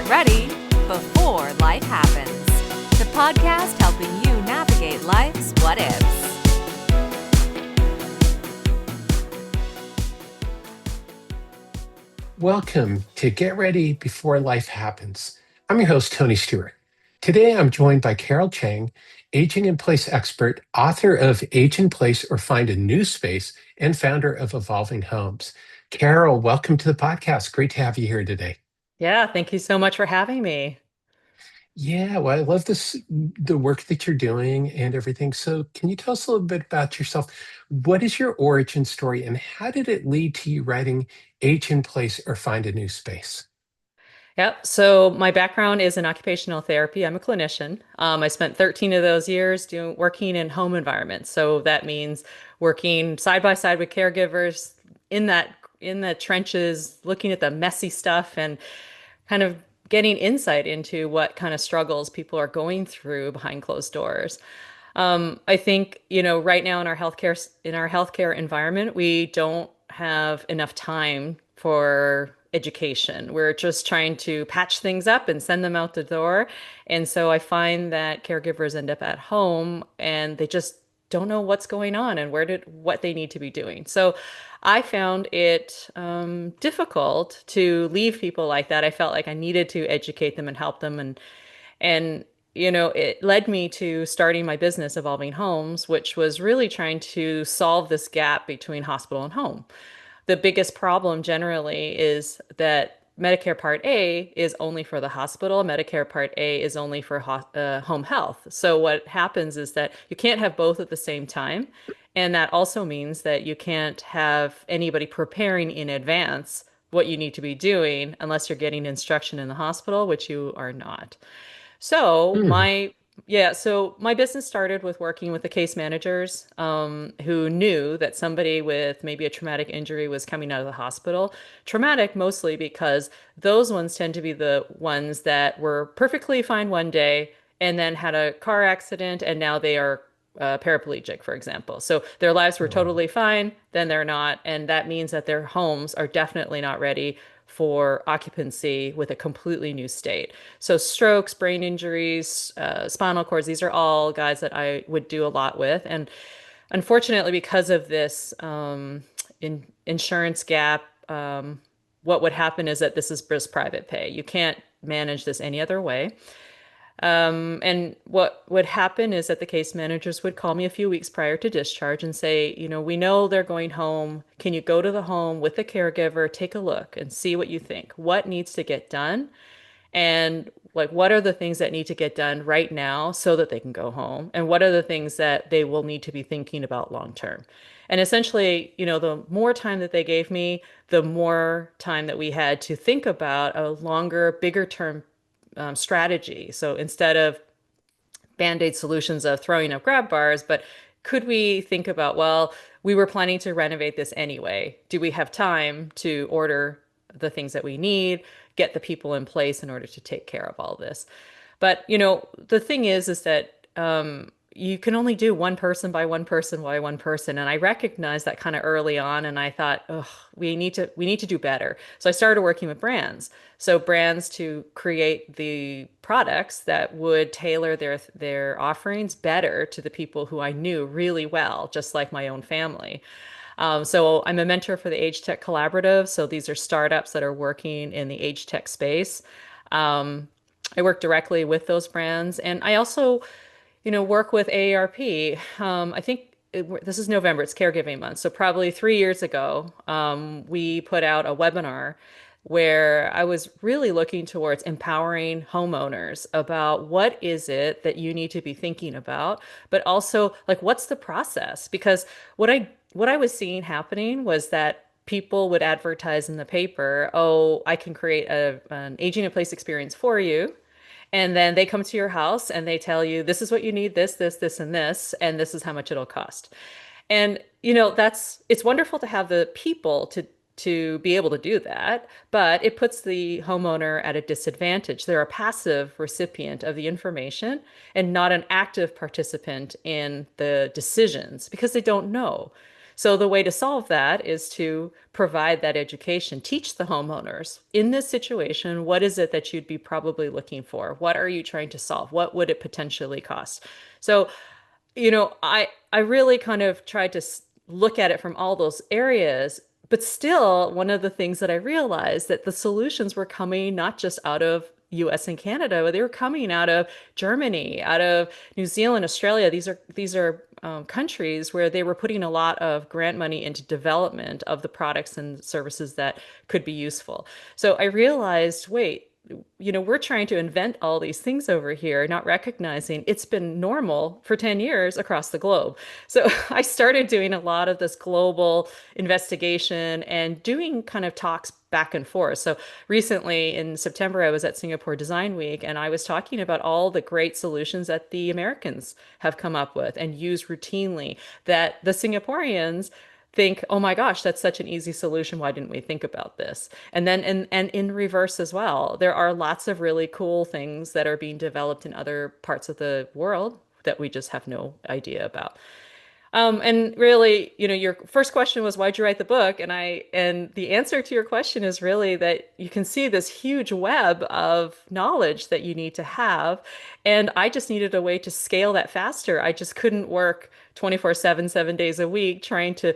get ready before life happens. The podcast helping you navigate life's what ifs. Welcome to Get Ready Before Life Happens. I'm your host, Tony Stewart. Today, I'm joined by Carol Chiang, aging in place expert, author of Age in Place or Find a New Space, and founder of Evolving Homes. Carol, welcome to the podcast. Great to have you here today. Yeah, thank you so much for having me. Yeah, well, I love the work that you're doing and everything. So, can you tell us a little bit about yourself? What is your origin story, and how did it lead to you writing Age in Place or Find a New Space? Yep. So my background is in occupational therapy. I'm a clinician. I spent 13 of those years working in home environments. So that means working side by side with caregivers in the trenches, looking at the messy stuff and kind of getting insight into what kind of struggles people are going through behind closed doors. I think, right now in our healthcare environment, we don't have enough time for education. We're just trying to patch things up and send them out the door. And so I find that caregivers end up at home and they just don't know what's going on and what they need to be doing. So I found it difficult to leave people like that. I felt like I needed to educate them and help them, and it led me to starting my business, Evolving Homes, which was really trying to solve this gap between hospital and home. The biggest problem generally is that Medicare Part A is only for the hospital. Medicare Part A is only for home health. So what happens is that you can't have both at the same time. And that also means that you can't have anybody preparing in advance what you need to be doing unless you're getting instruction in the hospital, which you are not. So Hmm. my business started with working with the case managers who knew that somebody with maybe a traumatic injury was coming out of the hospital. Traumatic mostly because those ones tend to be the ones that were perfectly fine one day and then had a car accident and now they are paraplegic, for example. So their lives were Oh. totally fine, then they're not, and that means that their homes are definitely not ready for occupancy with a completely new state. So strokes, brain injuries, spinal cords, these are all guys that I would do a lot with. And unfortunately, because of this insurance gap, what would happen is that this is just private pay. You can't manage this any other way. And what would happen is that the case managers would call me a few weeks prior to discharge and say, we know they're going home. Can you go to the home with the caregiver, take a look and see what you think? What needs to get done? And like, what are the things that need to get done right now so that they can go home? And what are the things that they will need to be thinking about long term? And essentially, the more time that they gave me, the more time that we had to think about a longer, bigger term strategy. So instead of band-aid solutions of throwing up grab bars, but could we think about, well, we were planning to renovate this anyway. Do we have time to order the things that we need, get the people in place in order to take care of all this? But, the thing is that you can only do one person by one person by one person. And I recognized that kind of early on. And I thought, oh, we need to do better. So I started working with brands. So brands to create the products that would tailor their offerings better to the people who I knew really well, just like my own family. So I'm a mentor for the Age Tech Collaborative. So these are startups that are working in the age tech space. Um, I work directly with those brands, and I also work with AARP. I think this is November, it's caregiving month. So probably 3 years ago, we put out a webinar where I was really looking towards empowering homeowners about what is it that you need to be thinking about, but also like what's the process? Because what I was seeing happening was that people would advertise in the paper, oh, I can create an aging in place experience for you. And then they come to your house and they tell you, this is what you need, this, and this is how much it'll cost. And it's wonderful to have the people to be able to do that, but it puts the homeowner at a disadvantage. They're a passive recipient of the information and not an active participant in the decisions because they don't know. So the way to solve that is to provide that education, teach the homeowners in this situation, what is it that you'd be probably looking for? What are you trying to solve? What would it potentially cost? So, I really kind of tried to look at it from all those areas, but still, one of the things that I realized that the solutions were coming not just out of US and Canada, but they were coming out of Germany, out of New Zealand, Australia. These are countries where they were putting a lot of grant money into development of the products and services that could be useful. So I realized, wait, we're trying to invent all these things over here, not recognizing it's been normal for 10 years across the globe. So I started doing a lot of this global investigation and doing kind of talks back and forth. So recently in September, I was at Singapore Design Week and I was talking about all the great solutions that the Americans have come up with and use routinely that the Singaporeans think, oh my gosh, that's such an easy solution. Why didn't we think about this? And then and in reverse as well, there are lots of really cool things that are being developed in other parts of the world that we just have no idea about. And really, your first question was, why'd you write the book? And the answer to your question is really that you can see this huge web of knowledge that you need to have. And I just needed a way to scale that faster. I just couldn't work 24/7, 7 days a week, trying to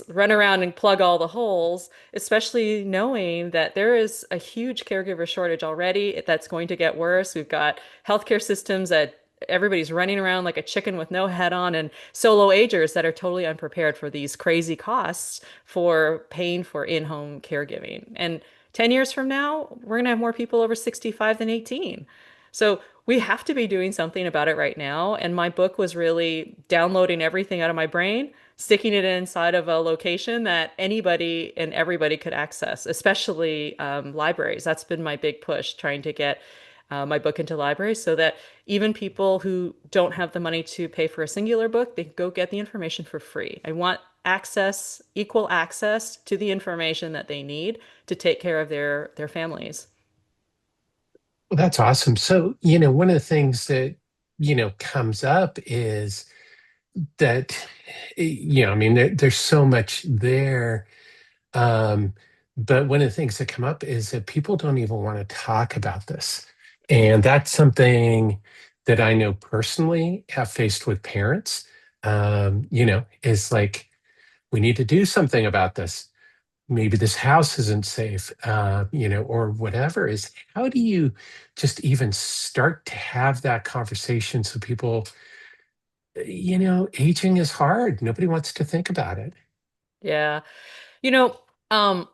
run around and plug all the holes, especially knowing that there is a huge caregiver shortage already that's going to get worse. We've got healthcare systems that everybody's running around like a chicken with no head on, and solo agers that are totally unprepared for these crazy costs for paying for in-home caregiving. And 10 years from now, we're going to have more people over 65 than 18. So we have to be doing something about it right now. And my book was really downloading everything out of my brain, sticking it inside of a location that anybody and everybody could access, especially libraries. That's been my big push, trying to get my book into libraries so that even people who don't have the money to pay for a singular book, they can go get the information for free. I want access, equal access to the information that they need to take care of their families. Well, that's awesome. So, one of the things that, comes up is that, I mean, there's so much there. Um, but one of the things that come up is that people don't even want to talk about this. And that's something that I know personally have faced with parents, is like, we need to do something about this. Maybe this house isn't safe, or whatever. Is how do you just even start to have that conversation so people, aging is hard. Nobody wants to think about it. Yeah. You know, um,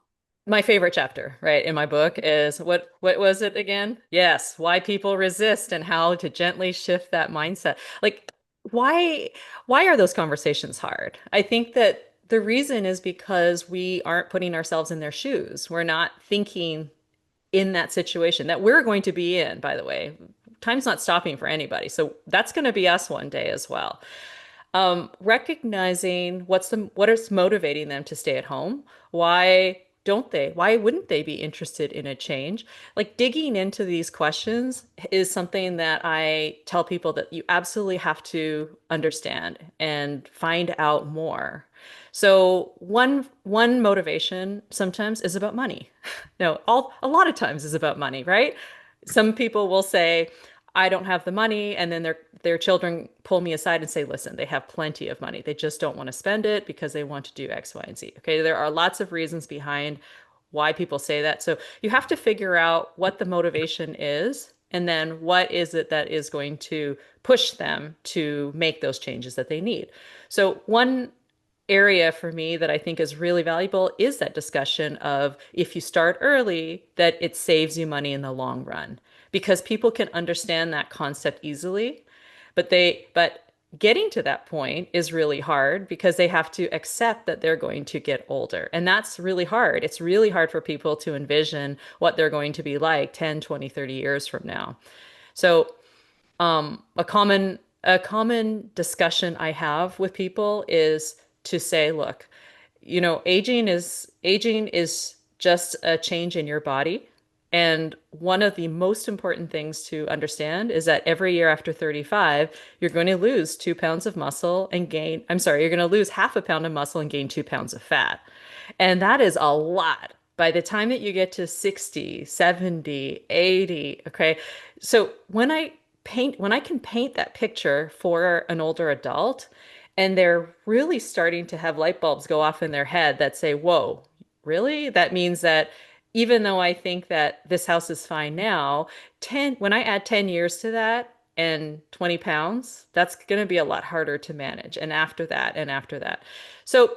my favorite chapter, right, in my book is what was it again? Yes, why people resist and how to gently shift that mindset. Like, why why are those conversations hard? I think that the reason is because we aren't putting ourselves in their shoes. We're not thinking in that situation that we're going to be in, by the way. Time's not stopping for anybody. So that's going to be us one day as well. Recognizing what is motivating them to stay at home. Why don't they? Why wouldn't they be interested in a change? Like digging into these questions is something that I tell people that you absolutely have to understand and find out more. So one motivation sometimes is about money. No, a lot of times is about money, right? Some people will say, I don't have the money, and then their children pull me aside and say, listen, they have plenty of money. They just don't want to spend it because they want to do X, Y, and Z. Okay, there are lots of reasons behind why people say that. So you have to figure out what the motivation is, and then what is it that is going to push them to make those changes that they need. So one area for me that I think is really valuable is that discussion of if you start early, that it saves you money in the long run because people can understand that concept easily, but getting to that point is really hard because they have to accept that they're going to get older. And that's really hard. It's really hard for people to envision what they're going to be like 10, 20, 30 years from now. So a common discussion I have with people is to say, look, aging is just a change in your body. And one of the most important things to understand is that every year after 35, you're going to lose 2 pounds of muscle and gain, I'm sorry, you're going to lose half a pound of muscle and gain 2 pounds of fat. And that is a lot. By the time that you get to 60, 70, 80, okay? So when I can paint that picture for an older adult, and they're really starting to have light bulbs go off in their head that say, whoa, really? That means that even though I think that this house is fine now, when I add 10 years to that and 20 pounds, that's going to be a lot harder to manage. And after that, and after that. So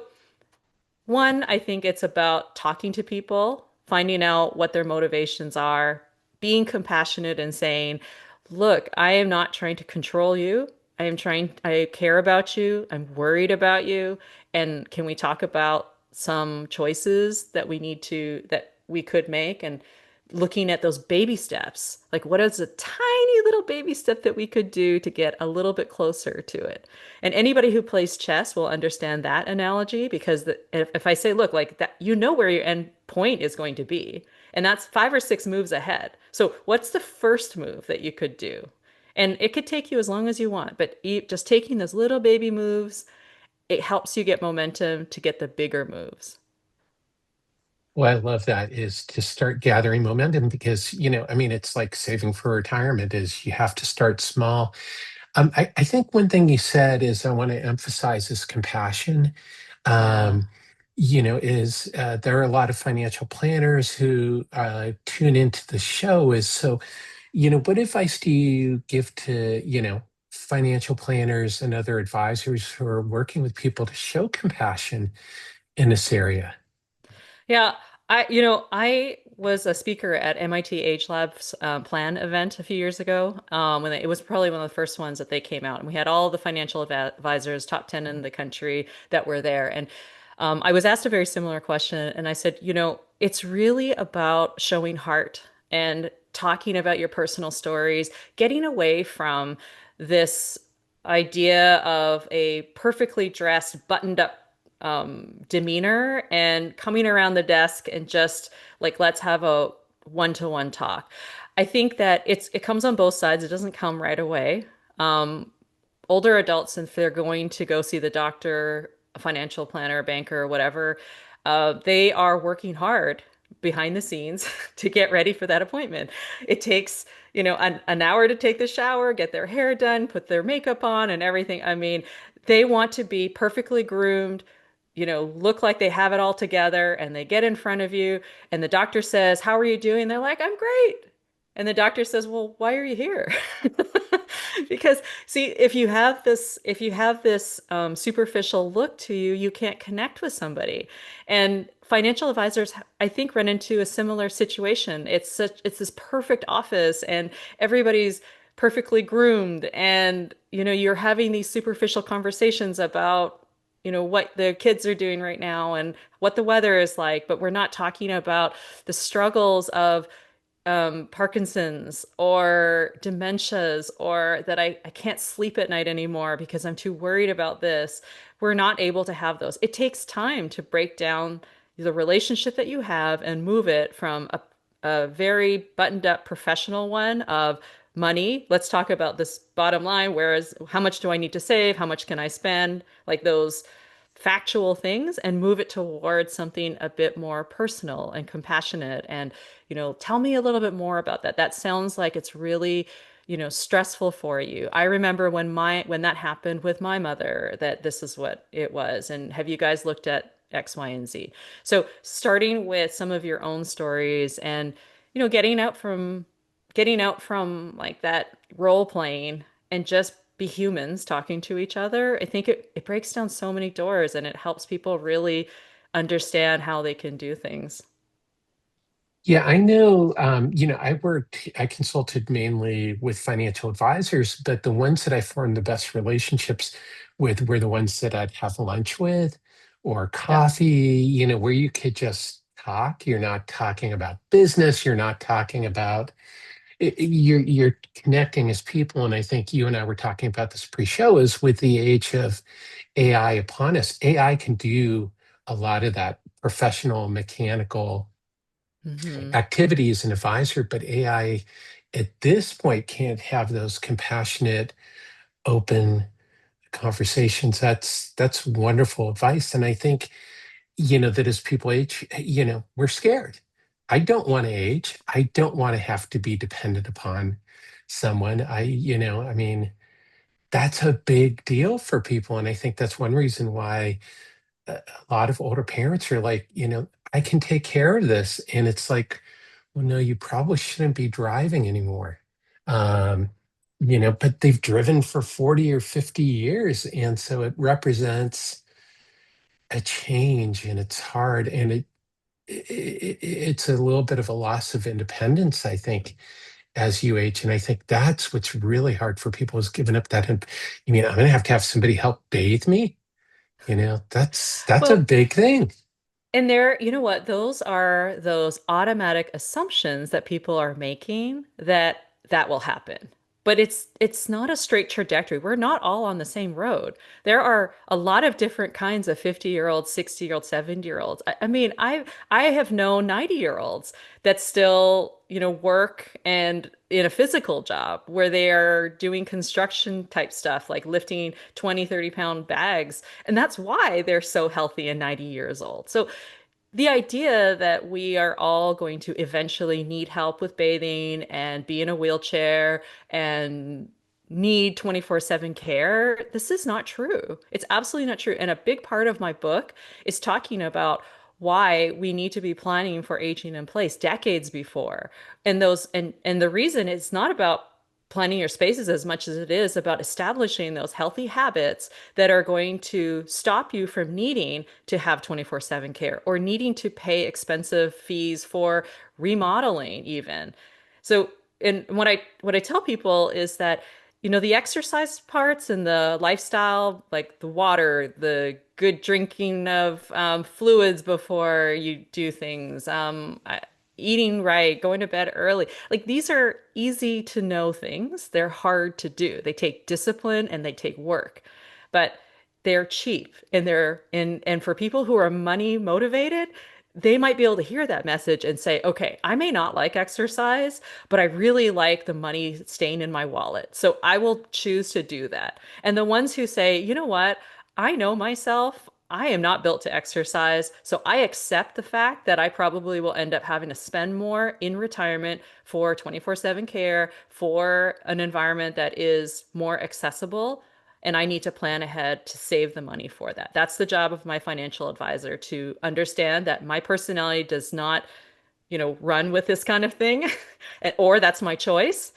one, I think it's about talking to people, finding out what their motivations are, being compassionate and saying, look, I am not trying to control you. I care about you. I'm worried about you. And can we talk about some choices that we could make? And looking at those baby steps, like what is a tiny little baby step that we could do to get a little bit closer to it? And anybody who plays chess will understand that analogy because if I say, look, like that, you know where your end point is going to be, and that's 5 or 6 moves ahead. So what's the first move that you could do? And it could take you as long as you want, but just taking those little baby moves, it helps you get momentum to get the bigger moves. What I love that is to start gathering momentum because, I mean, it's like saving for retirement is you have to start small. I think one thing you said is I want to emphasize is compassion. Yeah. Um, is there are a lot of financial planners who tune into the show is so, what advice do you give to, financial planners and other advisors who are working with people to show compassion in this area? Yeah, I was a speaker at MIT Age Lab's plan event a few years ago. It was probably one of the first ones that they came out, and we had all the financial advisors, top 10 in the country, that were there. And I was asked a very similar question, and I said, it's really about showing heart and talking about your personal stories, getting away from this idea of a perfectly dressed, buttoned up demeanor and coming around the desk and just like, let's have a one-to-one talk. I think that it comes on both sides. It doesn't come right away. Older adults, if they're going to go see the doctor, a financial planner, a banker, or whatever, they are working hard behind the scenes to get ready for that appointment. It takes, an hour to take the shower, get their hair done, put their makeup on, and everything. I mean, they want to be perfectly groomed, look like they have it all together, and they get in front of you, and the doctor says, "How are you doing?" They're like, "I'm great." And the doctor says, "Well, why are you here?" Because see, if you have this superficial look to you, you can't connect with somebody. And financial advisors, I think, run into a similar situation. It's this perfect office, and everybody's perfectly groomed, and you're having these superficial conversations about what the kids are doing right now and what the weather is like, but we're not talking about the struggles of Parkinson's or dementias, or that I can't sleep at night anymore because I'm too worried about this. We're not able to have those. It takes time to break down the relationship that you have and move it from a very buttoned up professional one of money. Let's talk about this bottom line. Whereas, how much do I need to save? How much can I spend? Like those factual things, and move it towards something a bit more personal and compassionate. And, tell me a little bit more about that. That sounds like it's really, stressful for you. I remember when that happened with my mother, that this is what it was. And have you guys looked at X, Y, and Z? So starting with some of your own stories and, getting out from like that role playing and just be humans talking to each other. I think it breaks down so many doors, and it helps people really understand how they can do things. Yeah, I know. I consulted mainly with financial advisors, but the ones that I formed the best relationships with were the ones that I'd have lunch with or Yeah. coffee, where you could just talk. You're not talking about business. You're not talking about, you're connecting as people. And I think you and I were talking about this pre-show is with the age of AI upon us, AI can do a lot of that professional, mechanical Hmm. activity as an advisor, but AI at this point can't have those compassionate, open conversations. That's wonderful advice. And I think, that as people age, we're scared. I don't want to age. I don't want to have to be dependent upon someone. I mean, that's a big deal for people. And I think that's one reason why a lot of older parents are like, I can take care of this. And it's like, well, no, you probably shouldn't be driving anymore. Um, but they've driven for 40 or 50 years. And so it represents a change and it's hard. And it's a little bit of a loss of independence, I think, as you age. And I think that's what's really hard for people is giving up that. You mean I'm going to have somebody help bathe me? That's a Well, big thing. and there, you know what? Those are those automatic assumptions that people are making that will happen. But it's not a straight trajectory. We're not all on the same road. There are a lot of different kinds of 50-year-olds, 60-year-olds, 70-year-olds. I mean, I have known 90-year-olds that still, work and in a physical job where they are doing construction type stuff, like lifting 20, 30-pound bags. And that's why they're so healthy and 90 years old. So the idea that we are all going to eventually need help with bathing and be in a wheelchair and need 24/7 care, this is not true. It's absolutely not true. And a big part of my book is talking about why we need to be planning for aging in place decades before. And the reason it's not about planning your spaces as much as it is about establishing those healthy habits that are going to stop you from needing to have 24/7 care or needing to pay expensive fees for remodeling even. So, and what I tell people is that, the exercise parts and the lifestyle, like the water, the good drinking of fluids before you do things, eating right, going to bed early. Like these are easy to know things. They're hard to do. They take discipline and they take work, but they're cheap and for people who are money motivated, they might be able to hear that message and say, okay, I may not like exercise, but I really like the money staying in my wallet. So I will choose to do that. And the ones who say, you know what, I know myself. I am not built to exercise, so I accept the fact that I probably will end up having to spend more in retirement for 24/7 care, for an environment that is more accessible, and I need to plan ahead to save the money for that. That's the job of my financial advisor to understand that my personality does not, run with this kind of thing, or that's my choice,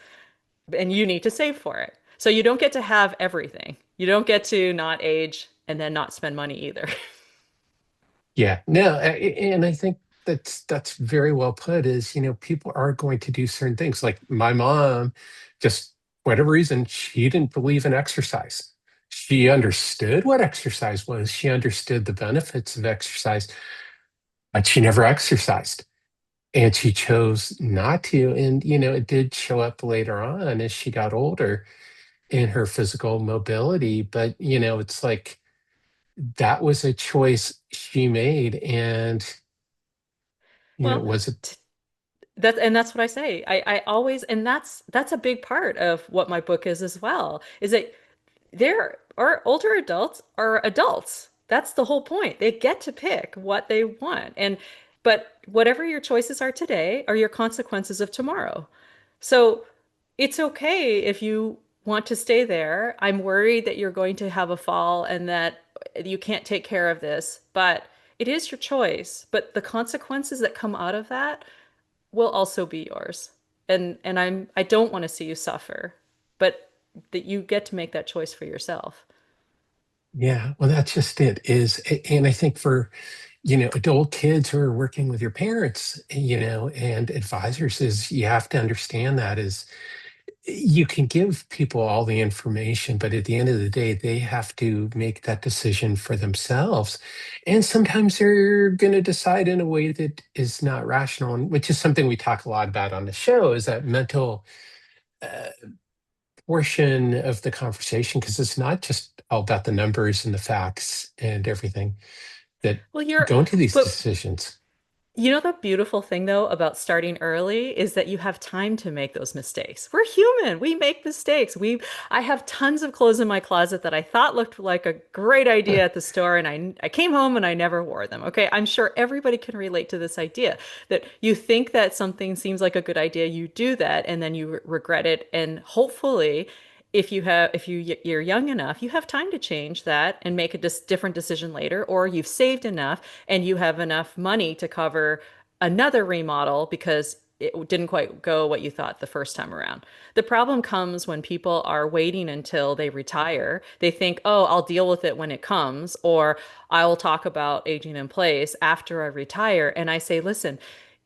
and you need to save for it. So you don't get to have everything. You don't get to not age and then not spend money either. Yeah, no, and I think that's very well put. Is people are going to do certain things. Like my mom, just whatever reason, she didn't believe in exercise. She understood what exercise was. She understood the benefits of exercise, but she never exercised. And she chose not to. And, it did show up later on as she got older in her physical mobility. But, it's like that was a choice she made. And, Well, was it? that's what I say. I always, and that's a big part of what my book is as well, is that there are older adults are adults. That's the whole point. They get to pick what they want. But whatever your choices are today are your consequences of tomorrow. So it's okay if you want to stay there. I'm worried that you're going to have a fall and that you can't take care of this, but it is your choice. But the consequences that come out of that will also be yours. And I don't want to see you suffer, but that you get to make that choice for yourself. Yeah, well, that's just it is. And I think for, adult kids who are working with your parents, and advisors is you have to understand that is you can give people all the information, but at the end of the day, they have to make that decision for themselves. And sometimes they're going to decide in a way that is not rational, and which is something we talk a lot about on the show, is that mental uh, portion of the conversation, because it's not just all about the numbers and the facts and everything that Well, you're, go into these but decisions. You know, the beautiful thing though about starting early is that you have time to make those mistakes. We're human. We make mistakes. I have tons of clothes in my closet that I thought looked like a great idea at the store and I came home and I never wore them. Okay. I'm sure everybody can relate to this idea that you think that something seems like a good idea, you do that and then you regret it. And hopefully if you're young enough, you have time to change that and make a different decision later, or you've saved enough and you have enough money to cover another remodel because it didn't quite go what you thought the first time around. The problem comes when people are waiting until they retire. They think, oh, I'll deal with it when it comes, or I will talk about aging in place after I retire. And I say, listen,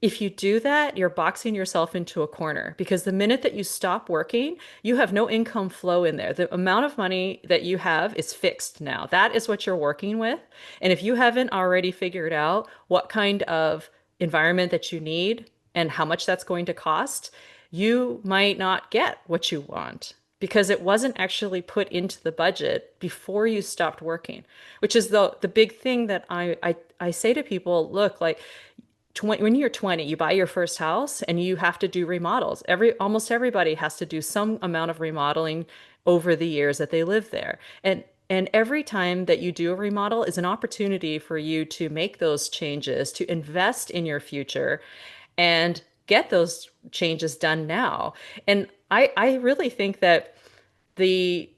if you do that, you're boxing yourself into a corner because the minute that you stop working, you have no income flow in there. The amount of money that you have is fixed now. That is what you're working with. And if you haven't already figured out what kind of environment that you need and how much that's going to cost, you might not get what you want because it wasn't actually put into the budget before you stopped working, which is the big thing that I say to people, look, like 20, when you're 20, you buy your first house and you have to do remodels. Almost everybody has to do some amount of remodeling over the years that they live there. And every time that you do a remodel is an opportunity for you to make those changes, to invest in your future and get those changes done now. And I really think that the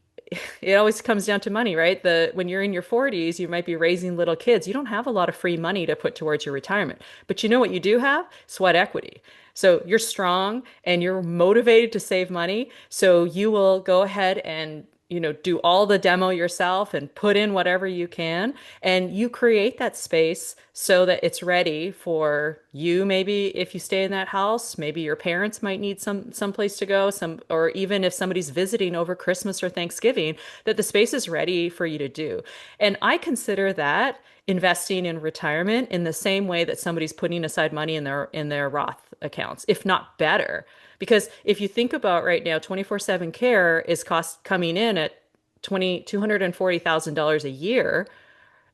it always comes down to money, right? When you're in your 40s, you might be raising little kids. You don't have a lot of free money to put towards your retirement. But you know what you do have? Sweat equity. So you're strong and you're motivated to save money. So you will go ahead and do all the demo yourself and put in whatever you can. And you create that space so that it's ready for you. Maybe if you stay in that house, maybe your parents might need some place to go, or even if somebody's visiting over Christmas or Thanksgiving, that the space is ready for you to do. And I consider that investing in retirement in the same way that somebody's putting aside money in their Roth accounts, if not better. Because if you think about right now, 24/7 care is coming in at $240,000 a year.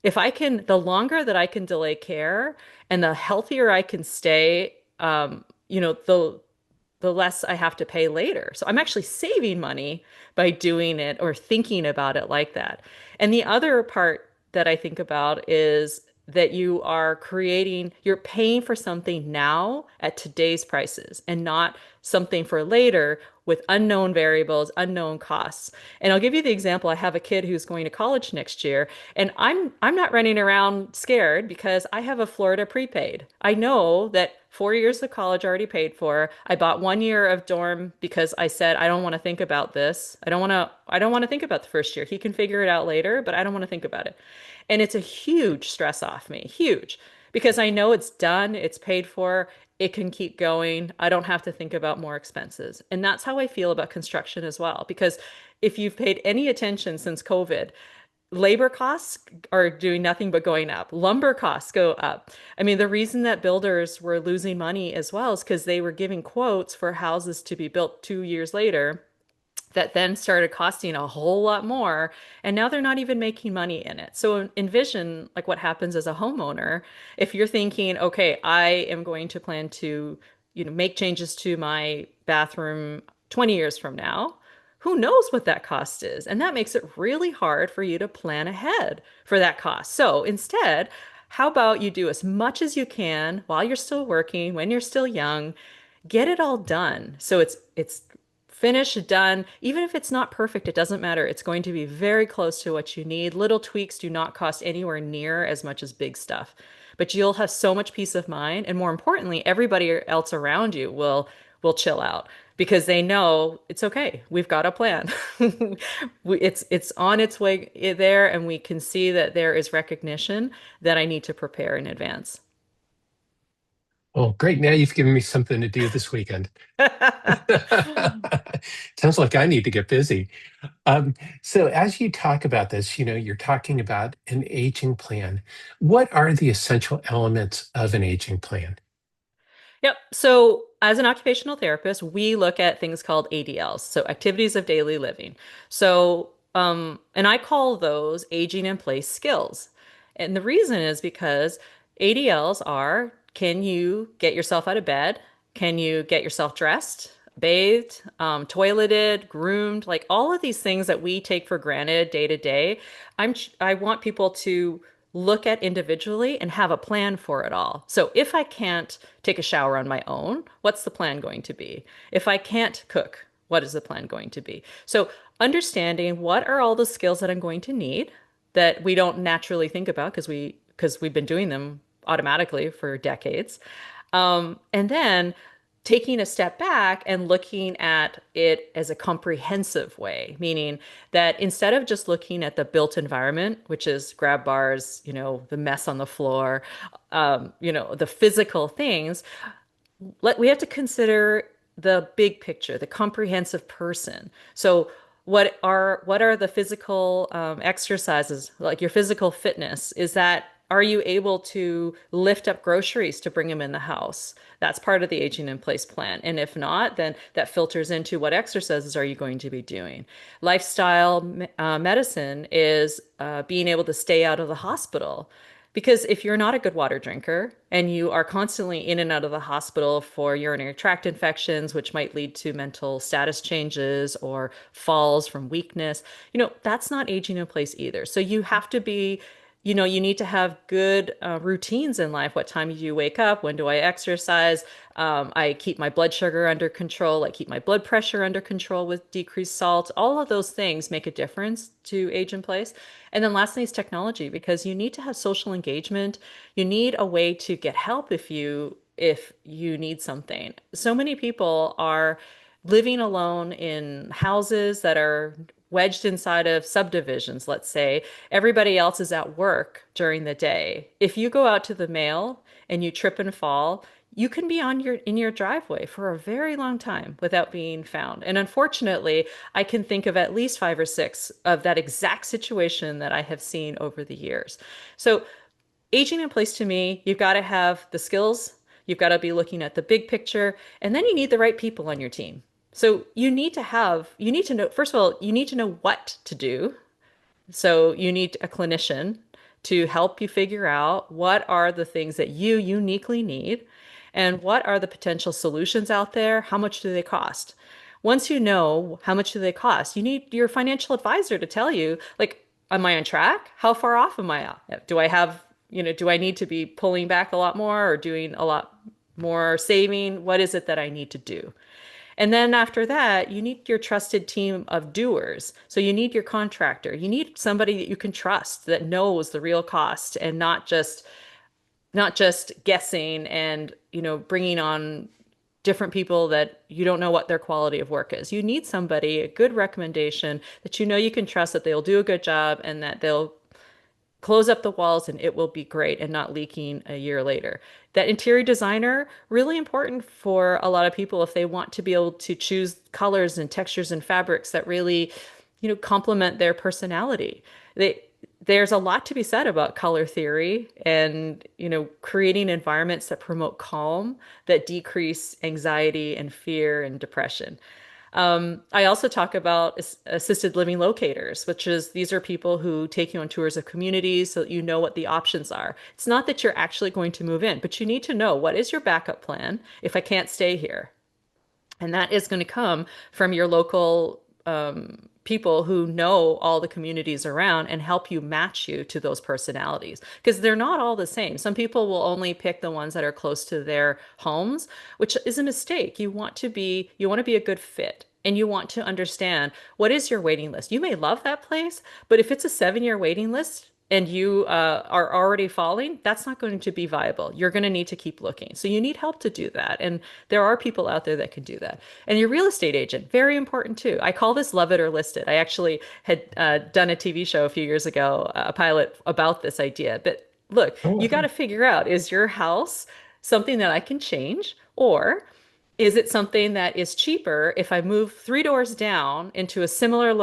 If I can, the longer that I can delay care and the healthier I can stay, the less I have to pay later. So I'm actually saving money by doing it or thinking about it like that. And the other part that I think about is that you're paying for something now at today's prices and not something for later with unknown variables, unknown costs. And I'll give you the example. I have a kid who's going to college next year, and I'm not running around scared because I have a Florida prepaid. I know that 4 years of college already paid for. I bought 1 year of dorm because I said I don't want to think about this. I don't want to think about the first year. He can figure it out later, but I don't want to think about it. And it's a huge stress off me, huge, because I know it's done, it's paid for, it can keep going. I don't have to think about more expenses. And that's how I feel about construction as well. Because if you've paid any attention since COVID, labor costs are doing nothing but going up. Lumber costs go up. I mean, the reason that builders were losing money as well is because they were giving quotes for houses to be built 2 years later that then started costing a whole lot more, and now they're not even making money in it. So envision like what happens as a homeowner if you're thinking, okay, I am going to plan to make changes to my bathroom 20 years from now. Who knows what that cost is? And that makes it really hard for you to plan ahead for that cost. So instead, how about you do as much as you can while you're still working, when you're still young, get it all done. So it's finished, done. Even if it's not perfect, it doesn't matter. It's going to be very close to what you need. Little tweaks do not cost anywhere near as much as big stuff. But you'll have so much peace of mind, and more importantly, everybody else around you will chill out because they know it's okay. We've got a plan. It's on its way there, and we can see that there is recognition that I need to prepare in advance. Well, great. Now you've given me something to do this weekend. Sounds like I need to get busy. So as you talk about this, you're talking about an aging plan. What are the essential elements of an aging plan? Yep. So, as an occupational therapist, we look at things called ADLs, so activities of daily living. And I call those aging in place skills. And the reason is because ADLs are can you get yourself out of bed? Can you get yourself dressed, bathed, toileted, groomed? Like all of these things that we take for granted day to day. I want people to look at individually and have a plan for it all. So if I can't take a shower on my own, what's the plan going to be? If I can't cook, what is the plan going to be? So understanding what are all the skills that I'm going to need that we don't naturally think about because we've been doing them automatically for decades. And then taking a step back and looking at it as a comprehensive way, meaning that instead of just looking at the built environment, which is grab bars, the mess on the floor, the physical things, we have to consider the big picture, the comprehensive person. So what are the physical exercises, like your physical fitness? Are you able to lift up groceries to bring them in the house? That's part of the aging in place plan. And if not, then that filters into what exercises are you going to be doing. Lifestyle medicine is being able to stay out of the hospital. Because if you're not a good water drinker and you are constantly in and out of the hospital for urinary tract infections, which might lead to mental status changes or falls from weakness, that's not aging in place either. So you have to be, you need to have good routines in life. What time do you wake up? When do I exercise? I keep my blood sugar under control. I keep my blood pressure under control with decreased salt. All of those things make a difference to age in place. And then lastly is technology, because you need to have social engagement. You need a way to get help if you need something. So many people are living alone in houses that are wedged inside of subdivisions, let's say. Everybody else is at work during the day. If you go out to the mail and you trip and fall, you can be in your driveway for a very long time without being found. And unfortunately, I can think of at least 5 or 6 of that exact situation that I have seen over the years. So aging in place, to me, you've got to have the skills, you've got to be looking at the big picture, and then you need the right people on your team. So you need to know, first of all, you need to know what to do. So you need a clinician to help you figure out what are the things that you uniquely need and what are the potential solutions out there. How much do they cost? Once you know how much do they cost, you need your financial advisor to tell you, like, am I on track? How far off am I? Do I need to be pulling back a lot more or doing a lot more saving? What is it that I need to do? And then after that, you need your trusted team of doers. So you need your contractor. You need somebody that you can trust that knows the real cost and not just guessing and, bringing on different people that you don't know what their quality of work is. You need somebody, a good recommendation that you can trust that they'll do a good job and that they'll close up the walls and it will be great and not leaking a year later. That interior designer, really important for a lot of people if they want to be able to choose colors and textures and fabrics that really, complement their personality. There's a lot to be said about color theory and, creating environments that promote calm, that decrease anxiety and fear and depression. I also talk about assisted living locators, which is these are people who take you on tours of communities so that you know what the options are. It's not that you're actually going to move in, but you need to know what is your backup plan if I can't stay here. And that is going to come from your local people who know all the communities around and help you match you to those personalities because they're not all the same. Some people will only pick the ones that are close to their homes, which is a mistake. You want to be a good fit. And you want to understand what is your waiting list. You may love that place, but if it's a 7-year waiting list and you are already falling, that's not going to be viable. You're going to need to keep looking. So you need help to do that. And there are people out there that can do that. And your real estate agent, very important too. I call this Love It or List It. I actually had done a TV show a few years ago, a pilot about this idea. But look, Oh, you got to figure out, is your house something that I can change? Or is it something that is cheaper if I move 3 doors down into a similar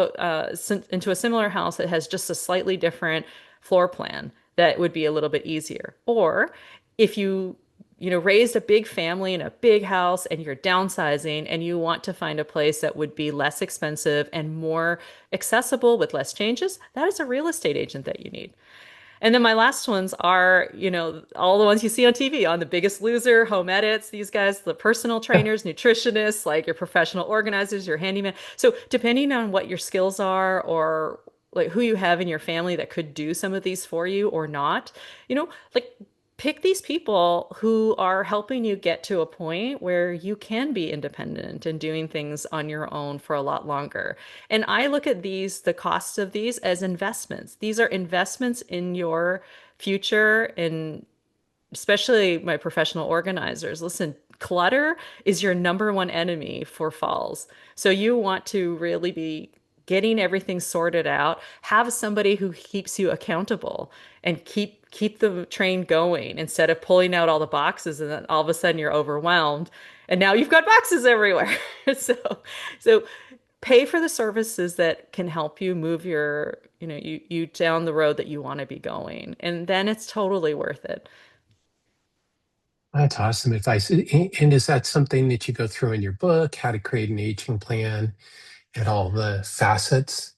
house that has just a slightly different floor plan that would be a little bit easier? Or if raised a big family in a big house and you're downsizing and you want to find a place that would be less expensive and more accessible with less changes, that is a real estate agent that you need. And then my last ones are, all the ones you see on TV, on The Biggest Loser, Home Edits, these guys, the personal trainers, nutritionists, like your professional organizers, your handyman. So depending on what your skills are or like who you have in your family that could do some of these for you or not, like pick these people who are helping you get to a point where you can be independent and doing things on your own for a lot longer. And I look at the costs of these as investments. These are investments in your future, and especially my professional organizers. Listen, clutter is your number one enemy for falls. So you want to really be getting everything sorted out, have somebody who keeps you accountable and keep the train going instead of pulling out all the boxes and then all of a sudden you're overwhelmed and now you've got boxes everywhere. So so pay for the services that can help you move you down the road that you want to be going. And then it's totally worth it. That's awesome advice. And is that something that you go through in your book, how to create an aging plan and all the facets?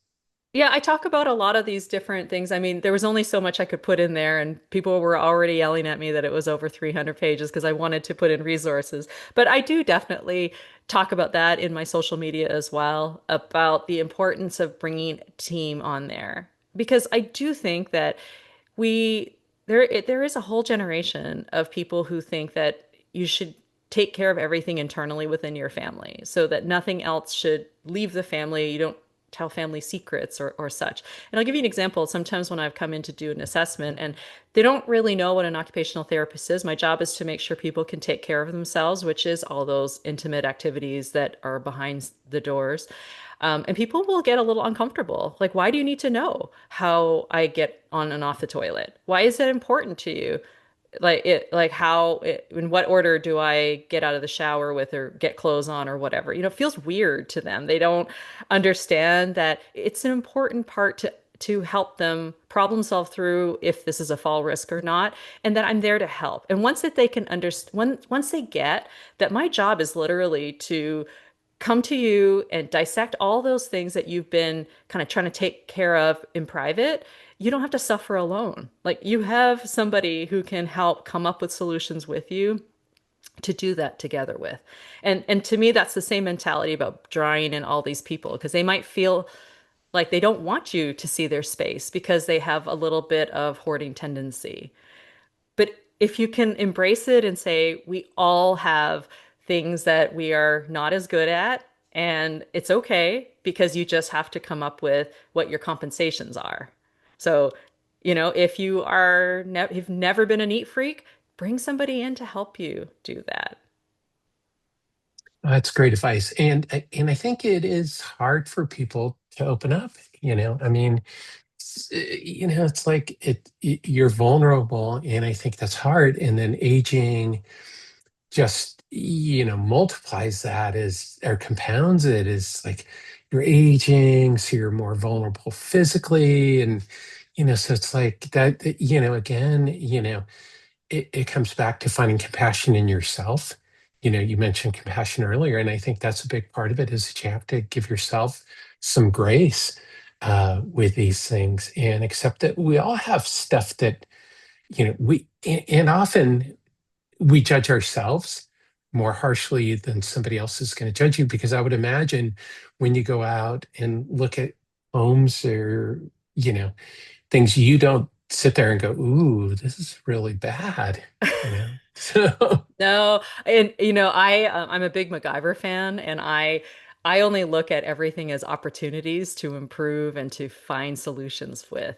Yeah, I talk about a lot of these different things. I mean, there was only so much I could put in there, and people were already yelling at me that it was over 300 pages because I wanted to put in resources. But I do definitely talk about that in my social media as well, about the importance of bringing a team on there. Because I do think that there is a whole generation of people who think that you should take care of everything internally within your family so that nothing else should leave the family. You don't tell family secrets or such. And I'll give you an example. Sometimes when I've come in to do an assessment and they don't really know what an occupational therapist is, my job is to make sure people can take care of themselves, which is all those intimate activities that are behind the doors. And people will get a little uncomfortable. Like, why do you need to know how I get on and off the toilet? Why is that important to you? In what order do I get out of the shower with or get clothes on or whatever? It feels weird to them. They don't understand that it's an important part to help them problem solve through if this is a fall risk or not, and that I'm there to help. And once that they can understand, once they get that my job is literally to come to you and dissect all those things that you've been kind of trying to take care of in private, you don't have to suffer alone. Like you have somebody who can help come up with solutions with you to do that together with. And to me, that's the same mentality about drawing in all these people because they might feel like they don't want you to see their space because they have a little bit of hoarding tendency. But if you can embrace it and say, we all have things that we are not as good at, and it's okay because you just have to come up with what your compensations are. So, if you've never been a neat freak, bring somebody in to help you do that. That's great advice. And I think it is hard for people to open up, I mean, it's like you're vulnerable and I think that's hard. And then aging just multiplies that as or compounds it is like you're aging so you're more vulnerable physically and so it's like that again it comes back to finding compassion in yourself. You mentioned compassion earlier and I think that's a big part of it is that you have to give yourself some grace with these things and accept that we all have stuff that we and often we judge ourselves more harshly than somebody else is going to judge you because I would imagine when you go out and look at homes or things you don't sit there and go ooh this is really bad so No, and I'm a big MacGyver fan, and I only look at everything as opportunities to improve and to find solutions with.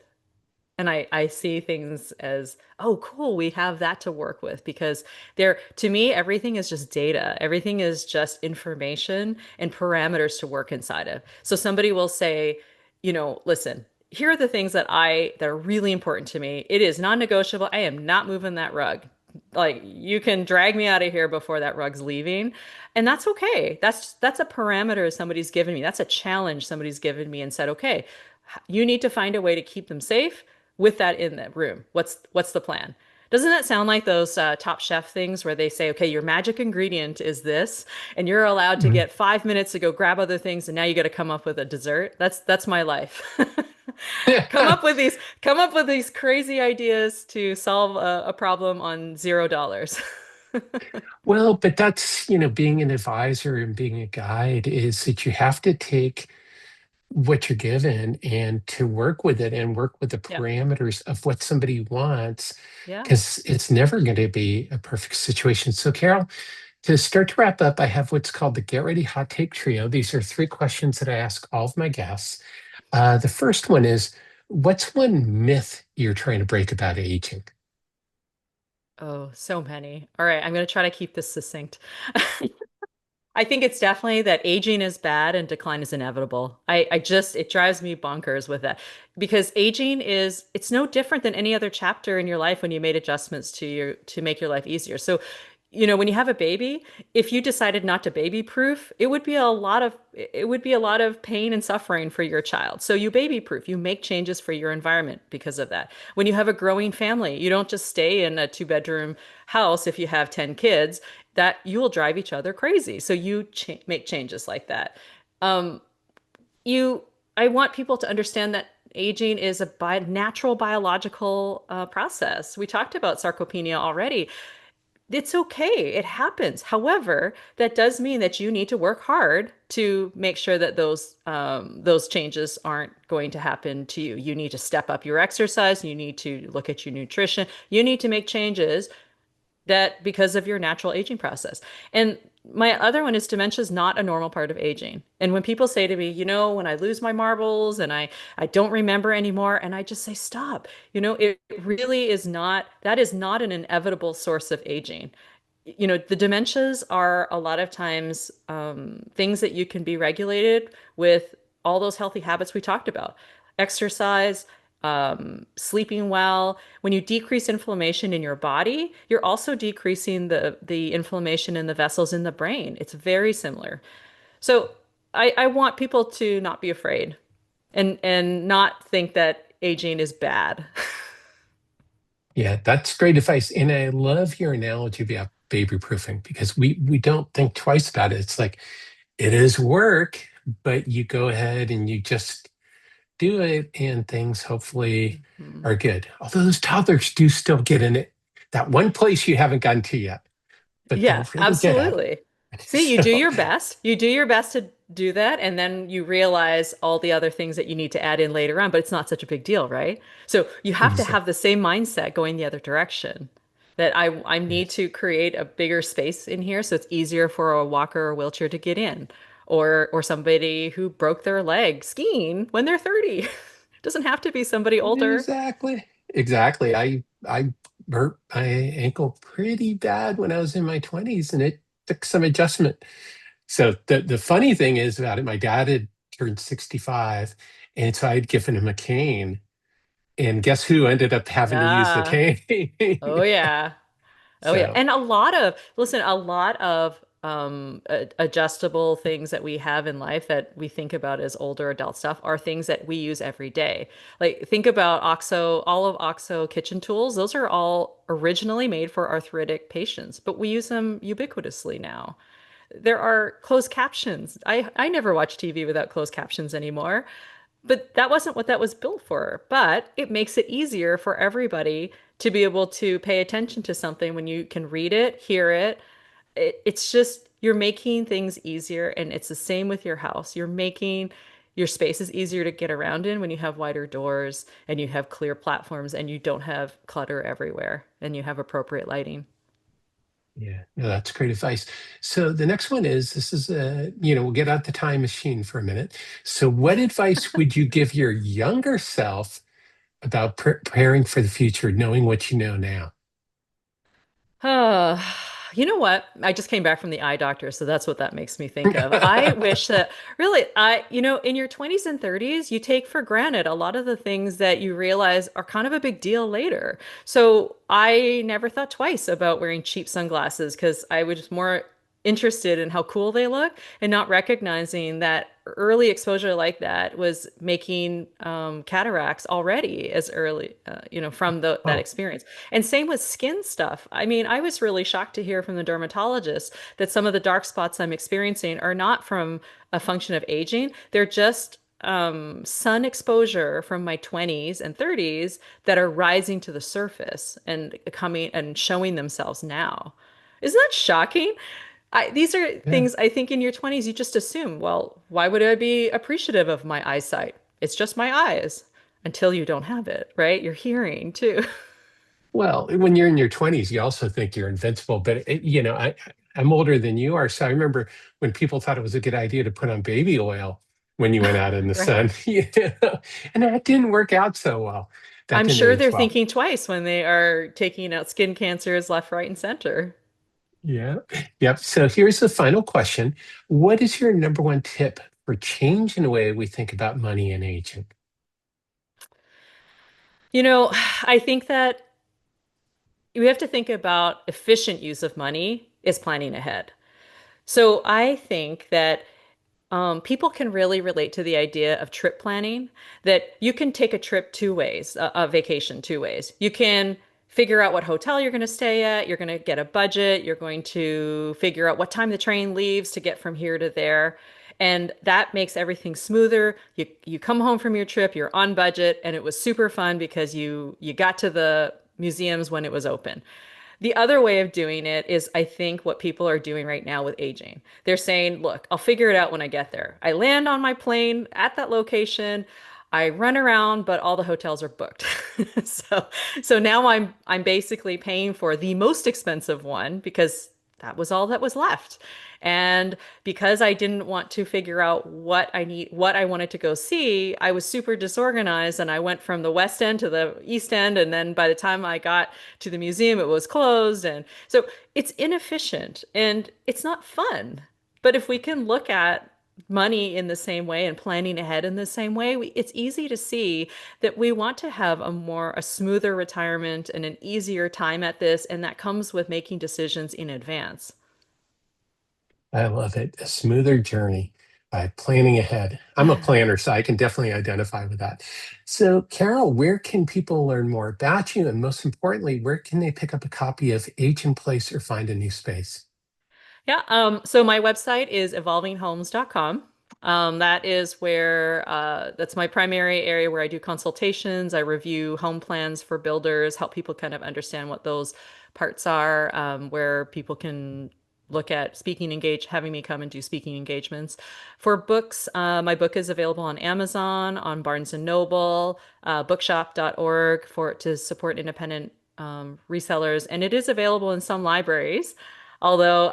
And I see things as, oh, cool, we have that to work with because to me, everything is just data. Everything is just information and parameters to work inside of. So somebody will say, listen, here are the things that are really important to me. It is non-negotiable. I am not moving that rug. Like you can drag me out of here before that rug's leaving. And that's okay. That's a parameter somebody's given me. That's a challenge somebody's given me and said, okay, you need to find a way to keep them safe with that in the room. What's the plan? Doesn't that sound like those Top Chef things where they say, okay, your magic ingredient is this, and you're allowed to mm, get 5 minutes to go grab other things, and now you got to come up with a dessert? That's my life. Come up with these crazy ideas to solve a problem on $0. Well, but that's, being an advisor and being a guide is that you have to take what you're given and to work with it and work with the Yeah. parameters of what somebody wants, Yeah. because it's never going to be a perfect situation. So, Carol, to start to wrap up, I have what's called the Get Ready Hot Take Trio. These are three questions that I ask all of my guests. The first one is, what's one myth you're trying to break about aging? Oh, so many. All right, I'm going to try to keep this succinct. I think it's definitely that aging is bad and decline is inevitable. It drives me bonkers with that because aging it's no different than any other chapter in your life when you made adjustments to make your life easier. So, when you have a baby, if you decided not to baby proof, it would be a lot of pain and suffering for your child. So you baby proof, you make changes for your environment because of that. When you have a growing family, you don't just stay in a two-bedroom house if you have 10 kids that you will drive each other crazy. So you make changes like that. Um, you, I want people to understand that aging is a natural biological process. We talked about sarcopenia already. It's okay. It happens. However, that does mean that you need to work hard to make sure that those changes aren't going to happen to you. You need to step up your exercise. You need to look at your nutrition. You need to make changes that because of your natural aging process. And my other one is dementia is not a normal part of aging. And when people say to me, when I lose my marbles and I don't remember anymore, and I just say, stop, it really is not, that is not an inevitable source of aging. The dementias are a lot of times things that you can be regulated with all those healthy habits we talked about. Exercise, sleeping well. When you decrease inflammation in your body, you're also decreasing the inflammation in the vessels in the brain. It's very similar. So I want people to not be afraid and not think that aging is bad. Yeah, that's great advice. And I love your analogy about baby proofing because we don't think twice about it. It's like it is work, but you go ahead and you just do it and things hopefully Mhm. are good. Although those toddlers do still get in it, that one place you haven't gotten to yet, but Yeah, they'll really get at it. absolutely. See, you do So, your best. You do your best to do that, and then you realize all the other things that you need to add in later on, but it's not such a big deal, right? So you have to have exactly. the same mindset going the other direction. That I need Yes. to create a bigger space in here so it's easier for a walker or wheelchair to get in, or somebody who broke their leg skiing when they're 30. Doesn't have to be somebody older. Exactly. Exactly. I hurt my ankle pretty bad when I was in my 20s and it took some adjustment. So the funny thing is about it, my dad had turned 65, and so I'd given him a cane. And guess who ended up having to use the Yeah. cane? Oh yeah. Oh yeah, So, and a lot of adjustable things that we have in life that we think about as older adult stuff are things that we use every day. Like think about all of OXO kitchen tools. Those are all originally made for arthritic patients, but we use them ubiquitously now. There are closed captions. I never watch TV without closed captions anymore. But that wasn't what that was built for. But it makes it easier for everybody to be able to pay attention to something when you can read it, hear it. It's just you're making things easier, and it's the same with your house. You're making your spaces easier to get around in when you have wider doors and you have clear platforms and you don't have clutter everywhere and you have appropriate lighting. yeah, no, that's great advice. So the next one is this is we'll get out the time machine for a minute. So what advice would you give your younger self about preparing for the future, knowing what you know now? Uh, you know what? I just came back from the eye doctor, so that's what that makes me think of. I wish that really, in your 20s and 30s, you take for granted a lot of the things that you realize are kind of a big deal later. So I never thought twice about wearing cheap sunglasses because I was more interested in how cool they look and not recognizing that early exposure like that was making cataracts already as early, from that Oh, experience. And same with skin stuff. I mean, I was really shocked to hear from the dermatologist that some of the dark spots I'm experiencing are not from a function of aging. They're just sun exposure from my 20s and 30s that are rising to the surface and coming and showing themselves now. Isn't that shocking? These are Yeah. things I think in your 20s you just assume, well, why would I be appreciative of my eyesight? It's just my eyes until you don't have it, right? Your hearing too. Well, when you're in your 20s, you also think you're invincible. But I'm older than you are, so I remember when people thought it was a good idea to put on baby oil when you went out in the Right. sun, and that didn't work out so well. That I'm didn't sure age they're well. thinking twice when they are taking out skin cancers left, right, and center. Yeah. Yep. So here's the final question. What is your number one tip for changing the way we think about money and aging? You know, I think that we have to think about efficient use of money is planning ahead. So I think that people can really relate to the idea of trip planning, that you can take a trip two ways, a vacation two ways. You can figure out what hotel you're going to stay at, you're going to get a budget, you're going to figure out what time the train leaves to get from here to there. And that makes everything smoother. You come home from your trip, you're on budget, and it was super fun because you got to the museums when it was open. The other way of doing it is, I think, what people are doing right now with aging. They're saying, look, I'll figure it out when I get there. I land on my plane at that location. I run around, but all the hotels are booked. So, so now I'm basically paying for the most expensive one because that was all that was left. And because I didn't want to figure out what I wanted to go see, I was super disorganized and I went from the West End to the East End. And then by the time I got to the museum, it was closed. And so it's inefficient and it's not fun. But if we can look at money in the same way and planning ahead in the same way, it's easy to see that we want to have a smoother retirement and an easier time at this. And that comes with making decisions in advance. I love it. A smoother journey by planning ahead. I'm a planner, so I can definitely identify with that. So, Carol, where can people learn more about you? And most importantly, where can they pick up a copy of Age in Place or find a new space? Yeah, so my website is evolvinghomes.com. That is where that's my primary area where I do consultations. I review home plans for builders, help people kind of understand what those parts are, where people can look at having me come and do speaking engagements. For books, my book is available on Amazon, on Barnes and Noble, bookshop.org to support independent resellers, and it is available in some libraries. Although,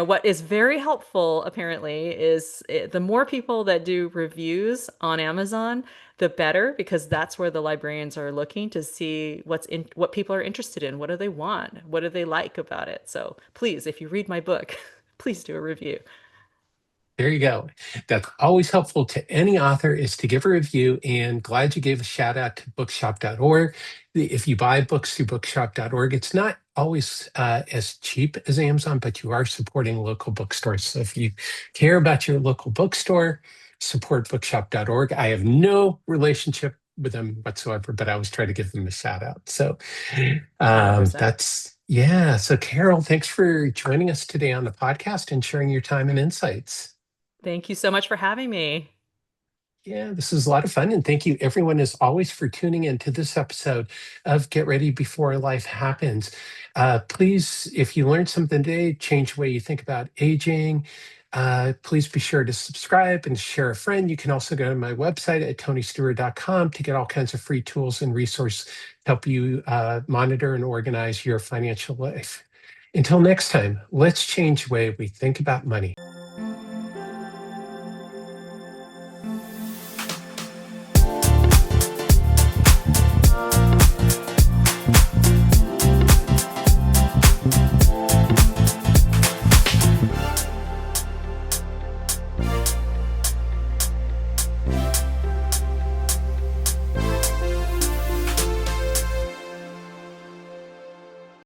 what is very helpful apparently is the more people that do reviews on Amazon, the better, because that's where the librarians are looking to see what people are interested in. What do they want? What do they like about it? So please, if you read my book, please do a review. There you go. That's always helpful to any author is to give a review, and glad you gave a shout out to bookshop.org. If you buy books through bookshop.org, it's not always as cheap as Amazon, but you are supporting local bookstores. So if you care about your local bookstore, support bookshop.org. I have no relationship with them whatsoever, but I always try to give them a shout out. So 100%. yeah. So Carol, thanks for joining us today on the podcast and sharing your time and insights. Thank you so much for having me. Yeah, this is a lot of fun. And thank you, everyone, as always, for tuning in to this episode of Get Ready Before Life Happens. Please, if you learned something today, change the way you think about aging. Please be sure to subscribe and share a friend. You can also go to my website at tonystewart.com to get all kinds of free tools and resources to help you monitor and organize your financial life. Until next time, let's change the way we think about money.